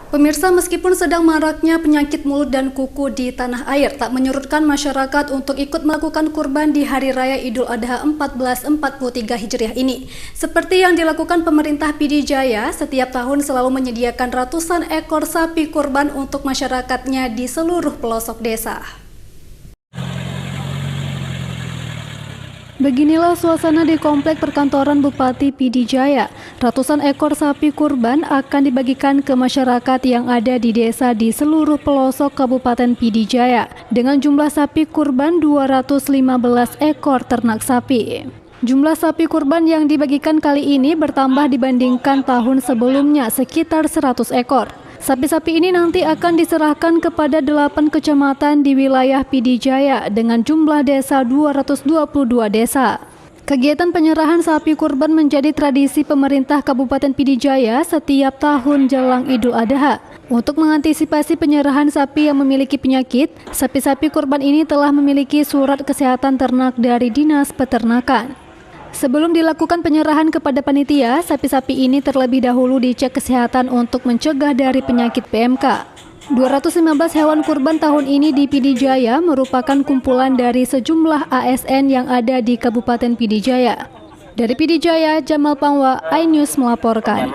Pemirsa, meskipun sedang maraknya penyakit mulut dan kuku di tanah air, tak menyurutkan masyarakat untuk ikut melakukan kurban di Hari Raya Idul Adha 1443 Hijriah ini. Seperti yang dilakukan pemerintah PD Jaya, setiap tahun selalu menyediakan ratusan ekor sapi kurban untuk masyarakatnya di seluruh pelosok desa. Beginilah suasana di komplek perkantoran Bupati PD Jaya. Ratusan ekor sapi kurban akan dibagikan ke masyarakat yang ada di desa di seluruh pelosok Kabupaten PD Jaya dengan jumlah sapi kurban 215 ekor ternak sapi. Jumlah sapi kurban yang dibagikan kali ini bertambah dibandingkan tahun sebelumnya sekitar 100 ekor. Sapi-sapi ini nanti akan diserahkan kepada 8 kecamatan di wilayah PD Jaya dengan jumlah desa 222 desa. Kegiatan penyerahan sapi kurban menjadi tradisi pemerintah Kabupaten PD Jaya setiap tahun jelang Idul Adha. Untuk mengantisipasi penyerahan sapi yang memiliki penyakit, sapi-sapi kurban ini telah memiliki surat kesehatan ternak dari Dinas Peternakan. Sebelum dilakukan penyerahan kepada panitia, sapi-sapi ini terlebih dahulu dicek kesehatan untuk mencegah dari penyakit PMK. 215 hewan kurban tahun ini di PD Jaya merupakan kumpulan dari sejumlah ASN yang ada di Kabupaten PD Jaya. Dari PD Jaya, Jamal Pangwa, iNews melaporkan.